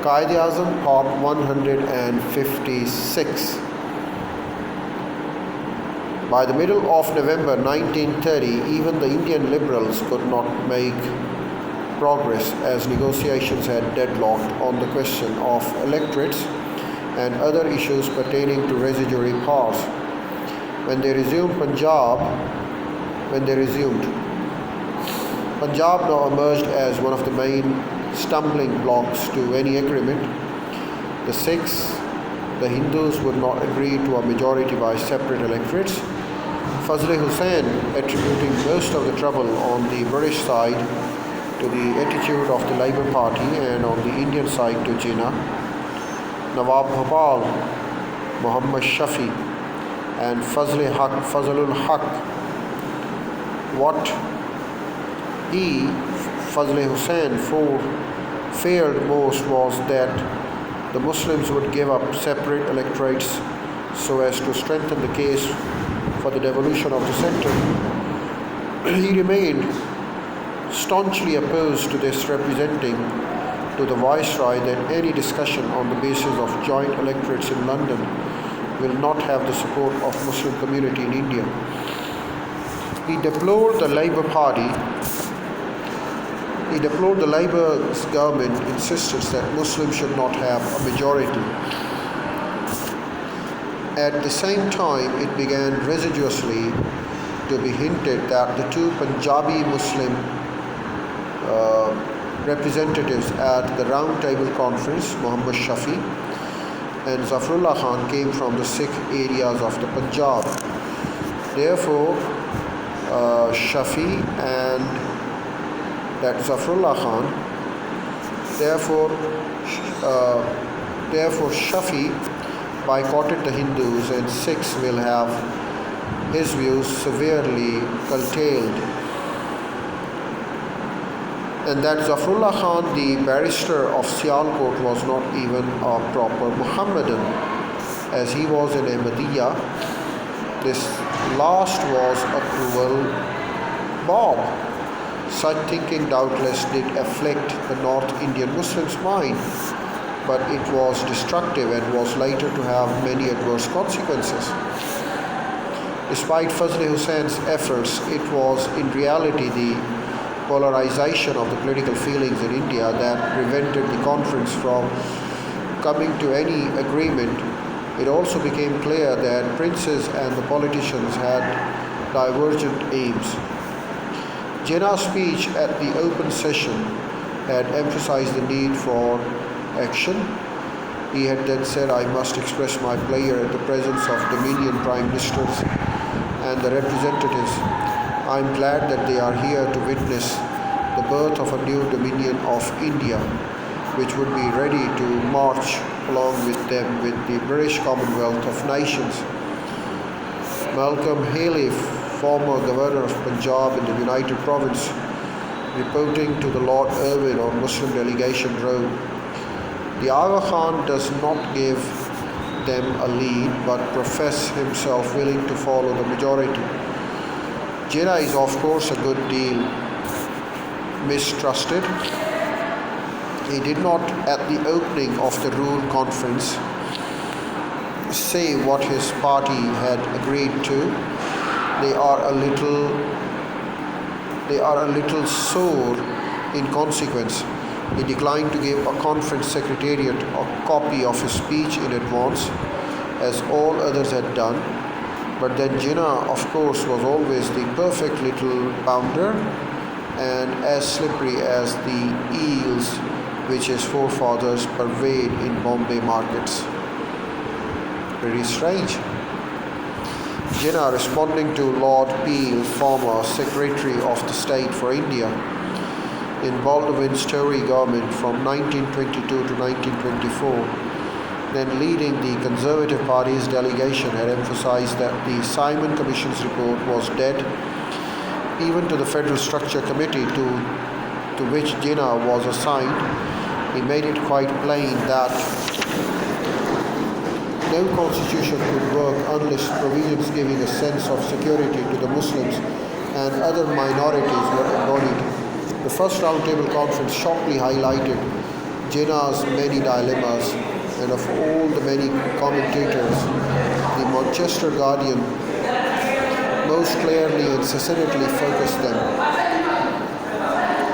Quaid Azam, Part 156. By the middle of November 1930, even the Indian liberals could not make progress as negotiations had deadlocked on the question of electorates and other issues pertaining to residuary powers. When they resumed, Punjab now emerged as one of the main stumbling blocks to any agreement. The Sikhs, the Hindus would not agree to a majority by separate electorates. Fazl Hussain, attributing most of the trouble on the British side to the attitude of the Labour Party and on the Indian side to Jinnah, Nawab Bhopal, Muhammad Shafi and Fazlul Haq. What Fazl Hussain feared most was that the Muslims would give up separate electorates so as to strengthen the case for the devolution of the centre. He remained staunchly opposed to this, representing to the Viceroy that any discussion on the basis of joint electorates in London will not have the support of Muslim community in India. He deplored the Labour's government insistence that Muslims should not have a majority. At the same time, it began residuously to be hinted that the two Punjabi Muslim representatives at the Round Table Conference, Muhammad Shafi and Zafrullah Khan, came from the Sikh areas of the Punjab. Therefore, Shafi and that Zafrullah Khan, therefore Shafi boycotted the Hindus and Sikhs will have his views severely curtailed. And that Zafrullah Khan, the barrister of Sialkot, was not even a proper Muhammadan, as he was an Ahmadiyya. This last was a cruel Bob. Such thinking doubtless did afflict the North Indian Muslims' mind, but it was destructive and was later to have many adverse consequences. Despite Fazl Hussein's efforts, it was in reality the polarization of the political feelings in India that prevented the conference from coming to any agreement. It also became clear that princes and the politicians had divergent aims. Jinnah's speech at the open session had emphasized the need for action. He had then said, "I must express my pleasure at the presence of Dominion Prime Ministers and the representatives. I am glad that they are here to witness the birth of a new Dominion of India, which would be ready to march along with them with the British Commonwealth of Nations." Malcolm Haley, former Governor of Punjab in the United Province, reporting to the Lord Irwin on Muslim delegation, wrote, "The Aga Khan does not give them a lead but profess himself willing to follow the majority. Jinnah is of course a good deal mistrusted. He did not at the opening of the Rule Conference say what his party had agreed to. They are a little sore in consequence. He declined to give a conference secretariat a copy of his speech in advance, as all others had done. But then Jinnah, of course, was always the perfect little pounder and as slippery as the eels which his forefathers purveyed in Bombay markets." Pretty strange. Jinnah, responding to Lord Peel, former Secretary of the State for India in Baldwin's Tory government from 1922 to 1924, then leading the Conservative Party's delegation, had emphasized that the Simon Commission's report was dead. Even to the Federal Structure Committee to which Jinnah was assigned, he made it quite plain that no constitution could work unless provisions giving a sense of security to the Muslims and other minorities were embodied. The first roundtable conference sharply highlighted Jinnah's many dilemmas, and of all the many commentators, the Manchester Guardian most clearly and succinctly focused them